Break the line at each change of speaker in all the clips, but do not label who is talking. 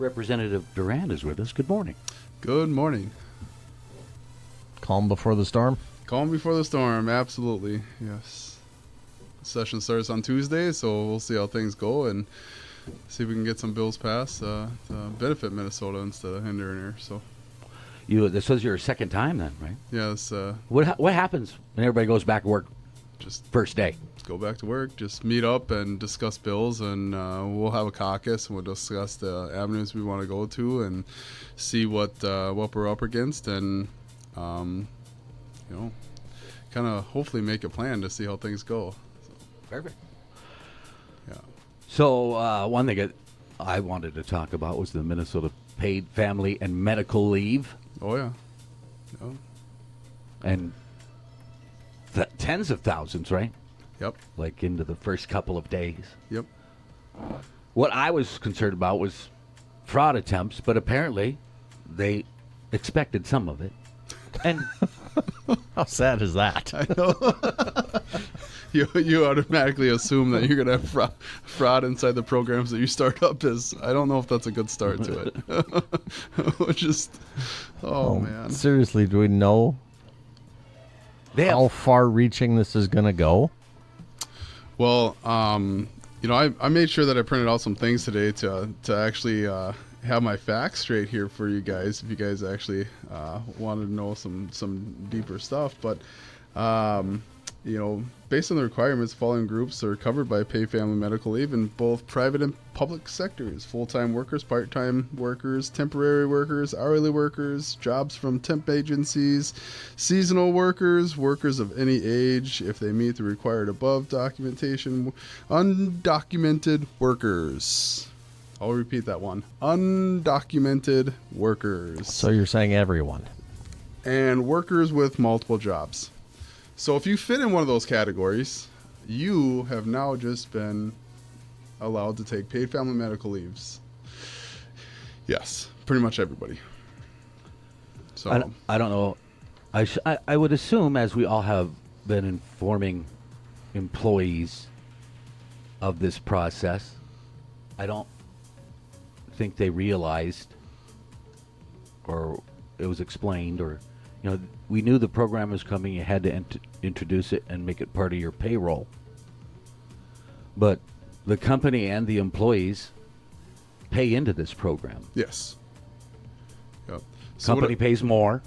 Representative Duran is with us. Good morning.
Good morning.
Calm before the storm?
Calm before the storm, absolutely. Yes. Session starts on Tuesday, so we'll see how things go and see if we can get some bills passed to benefit Minnesota instead of hindering her. So,
This was your second time then, right?
yes,
What happens when everybody goes back to work
just
first day?
go back to work, just meet up and discuss bills, and we'll have a caucus and we'll discuss the avenues we want to go to and see what we're up against, and kind of hopefully make a plan to see how things go.
Perfect.
Yeah.
So one thing that I wanted to talk about was the Minnesota paid family and medical leave,
Oh yeah. Yeah.
and tens of thousands, right?
Yep.
Like into the first couple of days.
Yep.
What I was concerned about was fraud attempts, but apparently they expected some of it. And
How sad is that?
I know. You automatically assume that you're going to have fraud inside the programs that you start up. I don't know if that's a good start to it. Just, man.
Seriously, do we know
they
how
have,
far-reaching this is going to go?
Well, I made sure that I printed out some things today to actually have my facts straight here for you guys, if you guys actually wanted to know some deeper stuff. But based on the requirements, the following groups are covered by paid family medical leave in both private and public sectors: full-time workers, part-time workers, temporary workers, hourly workers, jobs from temp agencies, seasonal workers, workers of any age if they meet the required above documentation, undocumented workers. I'll repeat that one. Undocumented workers.
So you're saying everyone?
And workers with multiple jobs. So if you fit in one of those categories, you have now just been allowed to take paid family medical leaves. Yes, pretty much everybody. So
I don't know. I would assume, as we all have been informing employees of this process, I don't think they realized, or it was explained, or we knew the program was coming. You had to introduce it and make it part of your payroll. But the company and the employees pay into this program.
yes. Yep. So
Company pays more.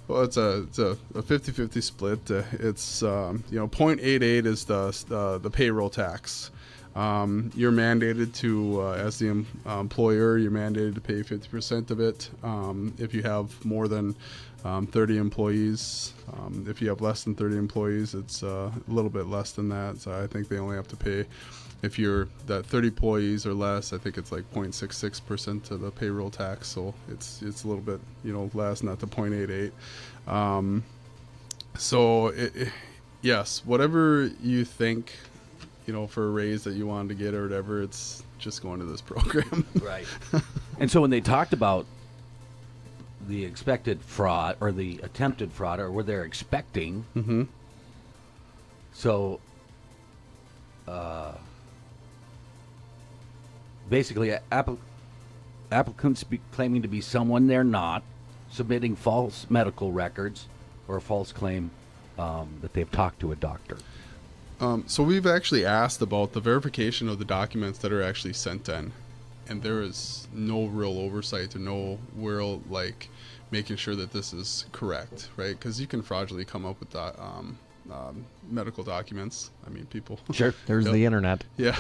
Well, it's a 50-50 split. It's 0.88 is the payroll tax. You're mandated to, as the employer, you're mandated to pay 50% of it. If you have more than 30 employees, if you have less than 30 employees, it's a little bit less than that. So I think they only have to pay, if you're that 30 employees or less, I think it's like 0.66% of the payroll tax. So it's a little bit less, not the 0.88. So yes, whatever you think, for a raise that you wanted to get or whatever, it's just going to this program.
Right. And so when they talked about the expected fraud or the attempted fraud, or what they're expecting,
Mm-hmm.
so basically applicants claiming to be someone they're not, submitting false medical records or a false claim that they've talked to a doctor.
So we've actually asked about the verification of the documents that are actually sent in, and there is no real oversight or no real making sure that this is correct, right? Because you can fraudulently come up with medical documents. I mean, people.
Sure.
There's the internet.
Yeah.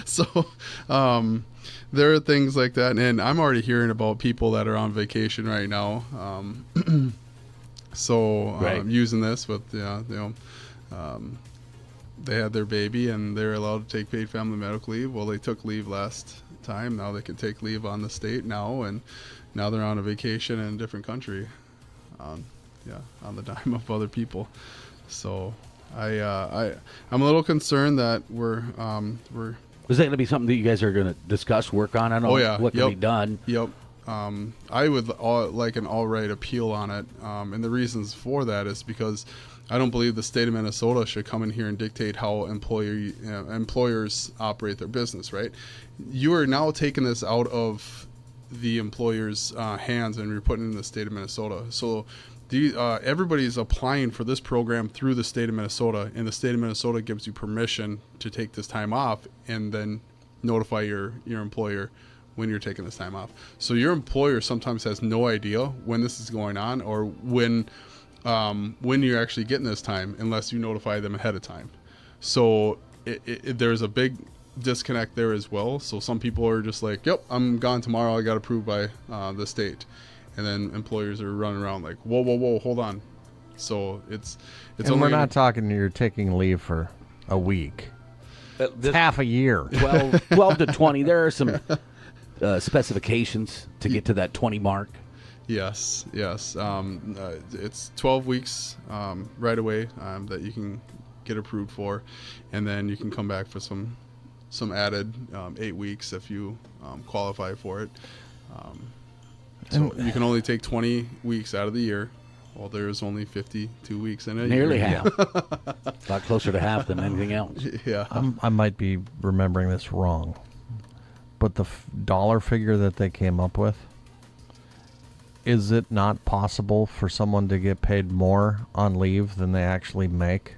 So there are things like that, and I'm already hearing about people that are on vacation right now.
Right.
Using this with they had their baby and they're allowed to take paid family medical leave. Well, they took leave last time. Now they can take leave on the state now, and now they're on a vacation in a different country. On the dime of other people. So I'm a little concerned that we're
Is that going to be something that you guys are going to discuss, work on? I don't know what can be done.
Yep. I would like an all-right appeal on it, and the reasons for that is because I don't believe the state of Minnesota should come in here and dictate how employers operate their business. Right? You are now taking this out of the employer's hands, and you're putting it in the state of Minnesota. So everybody's applying for this program through the state of Minnesota, and the state of Minnesota gives you permission to take this time off and then notify your employer when you're taking this time off. So your employer sometimes has no idea when this is going on or when you're actually getting this time unless you notify them ahead of time. So there's a big disconnect there as well. So some people are just like, yep, I'm gone tomorrow. I got approved by the state. And then employers are running around like, whoa, hold on. So it's
And
only
we're not talking you're taking leave for a week. It's half a year.
12 to 20. There are some specifications to get to that 20 mark.
Yes. It's 12 weeks right away that you can get approved for, and then you can come back for some added 8 weeks if you qualify for it. So you can only take 20 weeks out of the year. Well, there's only 52 weeks in it.
Nearly half. A lot closer to half than anything else.
Yeah.
I might be remembering this wrong, but the dollar figure that they came up with, is it not possible for someone to get paid more on leave than they actually make?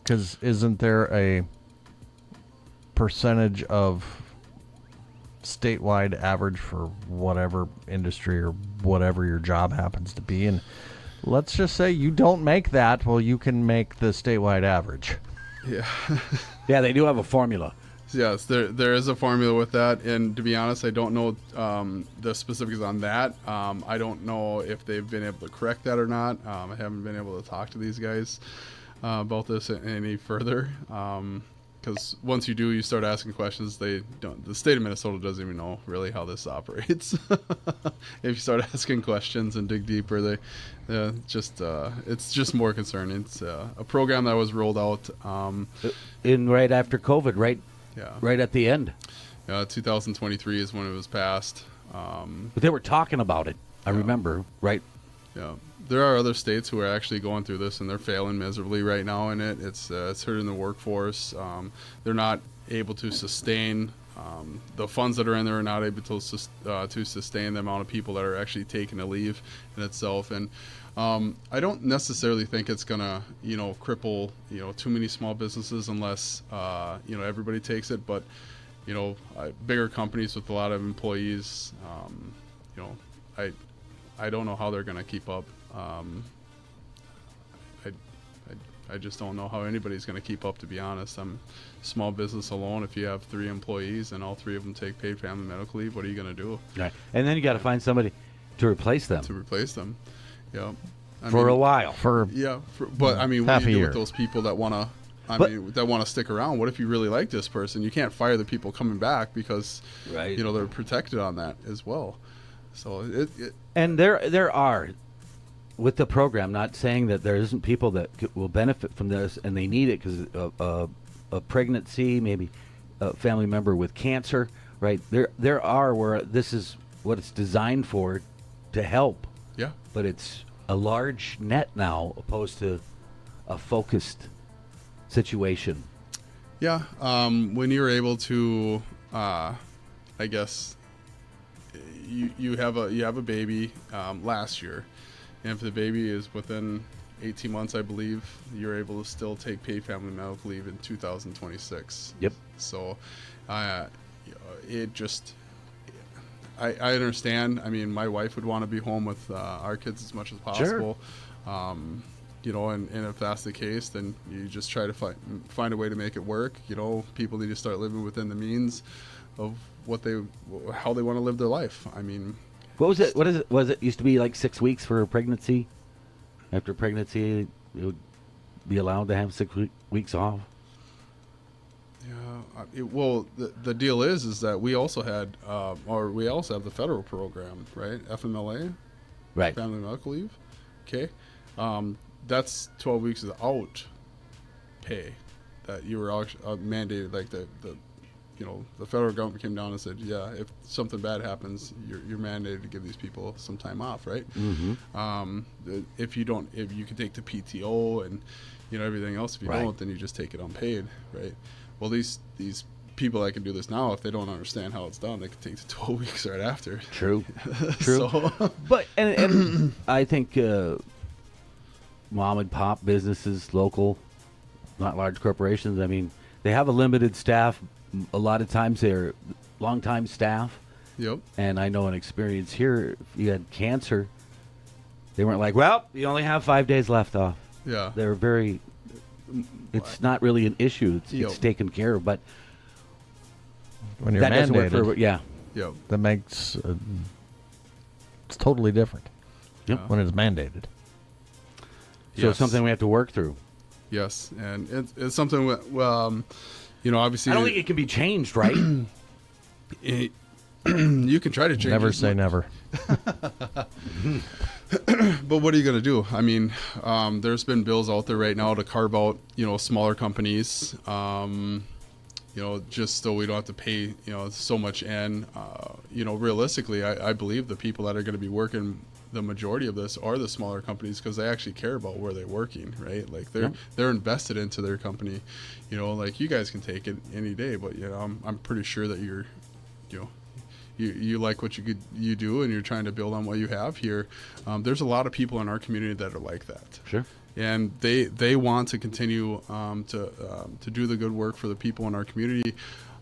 Because isn't there a percentage of statewide average for whatever industry or whatever your job happens to be? And let's just say you don't make that. Well, you can make the statewide average.
Yeah.
Yeah, they do have a formula.
Yes, there is a formula with that, and to be honest, I don't know the specifics on that. I don't know if they've been able to correct that or not. I haven't been able to talk to these guys about this any further, because once you do, you start asking questions. The state of Minnesota doesn't even know really how this operates. If you start asking questions and dig deeper, it's just more concerning. It's a program that was rolled out
In right after COVID, right?
Yeah.
Right at the end.
2023 is when it was passed.
But they were talking about it. I remember, right?
Yeah. There are other states who are actually going through this, and they're failing miserably right now in it. It's hurting the workforce. They're not able to sustain the funds that are in there. Are not able to sustain the amount of people that are actually taking a leave in itself. And I don't necessarily think it's gonna, cripple, too many small businesses unless, everybody takes it. But, bigger companies with a lot of employees, I don't know how they're gonna keep up. I just don't know how anybody's going to keep up, to be honest. I'm small business alone. If you have 3 employees and all 3 of them take paid family medical leave, what are you going to do?
Right. And then you got to find somebody to replace them.
Yeah.
For a while.
But I mean, what
half
do
a
you do
year.
with those people that want to? That want to stick around. What if you really like this person? You can't fire the people coming back because
Right.
they're protected on that as well. So
And there are, with the program, not saying that there isn't people that will benefit from this and they need it because of a pregnancy, maybe a family member with cancer, right? There are where this is what it's designed for, to help.
Yeah.
But it's a large net now opposed to a focused situation.
Yeah. When you're able to, I guess, you have a baby last year. And if the baby is within 18 months, I believe, you're able to still take paid family medical leave in 2026.
Yep.
So, it just, I understand. I mean, my wife would want to be home with our kids as much as possible. Sure. And if that's the case, then you just try to find a way to make it work. People need to start living within the means of how they want to live their life. I mean,
What was it? What is it? Was it used to be like 6 weeks for a pregnancy? After pregnancy, it would be allowed to have 6 weeks off.
Yeah. The deal is that we also had, we also have the federal program, right? FMLA,
Right.
family medical leave. Okay. That's 12 weeks without pay that you were mandated, like the the federal government came down and said, yeah, if something bad happens, you're mandated to give these people some time off, right? If you can take the PTO and everything else. If you don't, then you just take it unpaid, right? Well, these people that can do this now, if they don't understand how it's done, they can take the 12 weeks right after.
True. But and I think mom and pop businesses, local, not large corporations, I mean, they have a limited staff. A lot of times they're long-time staff.
Yep.
And I know an experience here, if you had cancer, they weren't like, well, you only have 5 days left off.
Yeah.
They're very, it's not really an issue. It's taken care of, but
when you're
that doesn't work
mandated,
for, yeah.
Yep.
that makes it's totally different.
Yep.
When it's mandated.
So it's something we have to work through.
Yes, and it's something, obviously...
I don't think it can be changed, right?
You can try to change
Never
it.
say never.
But what are you going to do? I mean, there's been bills out there right now to carve out, smaller companies, just so we don't have to pay, so much. And, realistically, I believe the people that are going to be working the majority of this are the smaller companies because they actually care about where they're working, right? Like they're invested into their company, like you guys can take it any day, but I'm pretty sure that you like what you do and you're trying to build on what you have here. There's a lot of people in our community that are like that.
Sure.
And they want to continue to do the good work for the people in our community,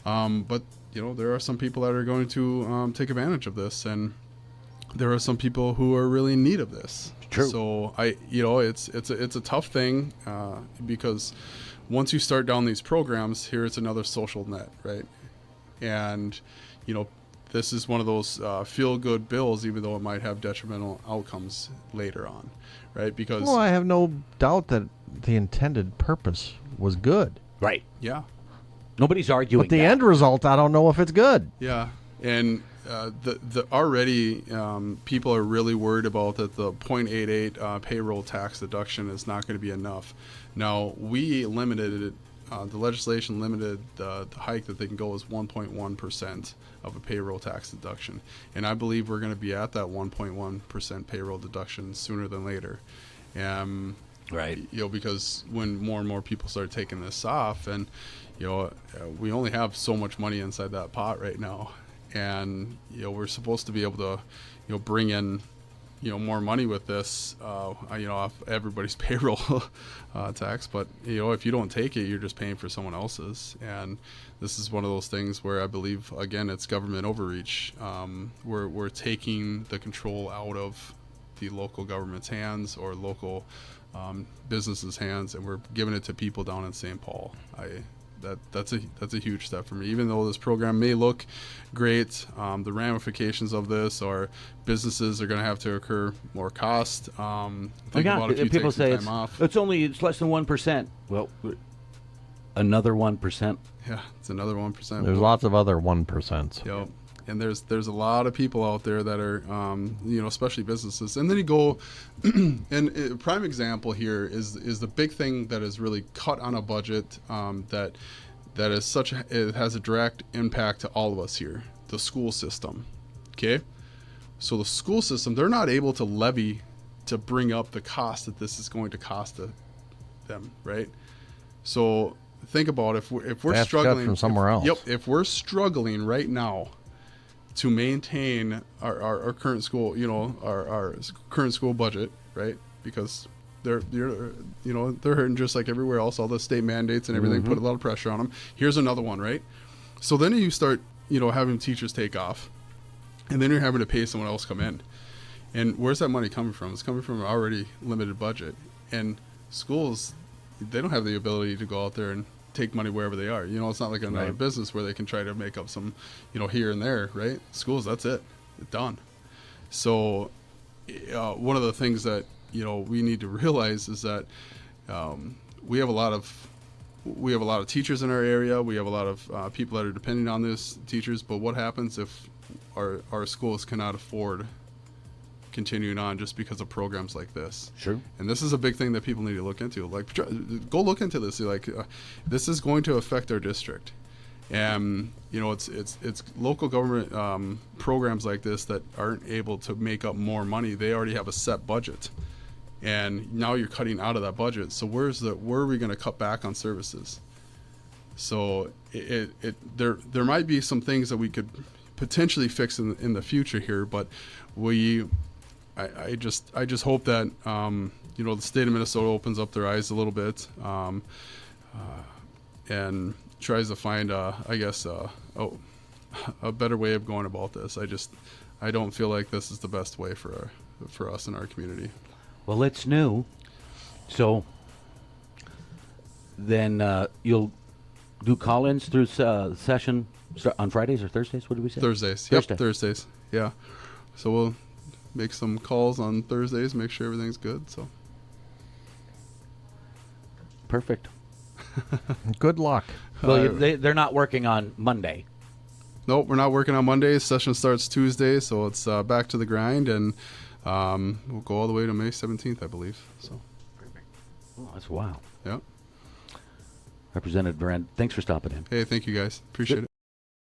but there are some people that are going to take advantage of this, and there are some people who are really in need of this.
True.
So it's a tough thing because once you start down these programs, here it's another social net, right? And this is one of those feel-good bills, even though it might have detrimental outcomes later on, right? Because
I have no doubt that the intended purpose was good.
Right.
yeah,
Nobody's arguing
But the
that.
end result, I don't know if it's good.
yeah, and the already people are really worried about that the 0.88 payroll tax deduction is not going to be enough. Now we limited it. The legislation limited the hike that they can go is 1.1% of a payroll tax deduction, and I believe we're going to be at that 1.1% payroll deduction sooner than later.
Right.
Because when more and more people start taking this off, and we only have so much money inside that pot right now, and we're supposed to be able to bring in more money with this, off everybody's payroll tax. But if you don't take it, you're just paying for someone else's. And this is one of those things where I believe, again, it's government overreach. We're taking the control out of the local government's hands or local businesses' hands, and we're giving it to people down in St. Paul. That's a huge step for me. Even though this program may look great, the ramifications of this are businesses are going to have to incur more cost. Think about if you
people
take some
say
time off.
it's less than 1%. Well, another 1%.
Yeah, it's another 1%.
There's lots of other 1%.
Yep. And there's a lot of people out there that are, especially businesses. And then you go, and a prime example here is the big thing that is really cut on a budget that is it has a direct impact to all of us here, the school system. Okay? So the school system, they're not able to levy to bring up the cost that this is going to cost them, right? So think about if we're
That's
struggling
cut from somewhere else.
Yep. If we're struggling right now to maintain our current school, our current school budget, right? Because they're hurting just like everywhere else. All the state mandates and everything put a lot of pressure on them. Here's another one, right? So then you start, having teachers take off, and then you're having to pay someone else come in. And where's that money coming from? It's coming from an already limited budget. And schools, they don't have the ability to go out there and take money wherever they are. It's not like another business where they can try to make up some, here and there, right? Schools, that's it. It's done. So one of the things that, we need to realize is that we have a lot of teachers in our area. We have a lot of people that are depending on these teachers. But what happens if our schools cannot afford continuing on just because of programs like this?
Sure.
And this is a big thing that people need to look into. Like, go look into this. Like, this is going to affect our district. And it's local government programs like this that aren't able to make up more money. They already have a set budget, and now you're cutting out of that budget. So where are we going to cut back on services? So there might be some things that we could potentially fix in the future here, but I just hope that the state of Minnesota opens up their eyes a little bit and tries to find a better way of going about this. I don't feel like this is the best way for us in our community.
Well, it's new, so then you'll do call-ins through session on Fridays or Thursdays? What did we say?
Thursdays.
Thursday.
Yep, Thursdays. Yeah. So we'll make some calls on Thursdays, make sure everything's good. So
Perfect.
Good luck.
Well, they're not working on Monday.
Nope, we're not working on Mondays. Session starts Tuesday, so it's back to the grind, and we'll go all the way to May 17th, I believe. So.
Oh, that's wow.
Yeah.
Representative Duran, thanks for stopping in.
Hey, thank you guys. Appreciate it.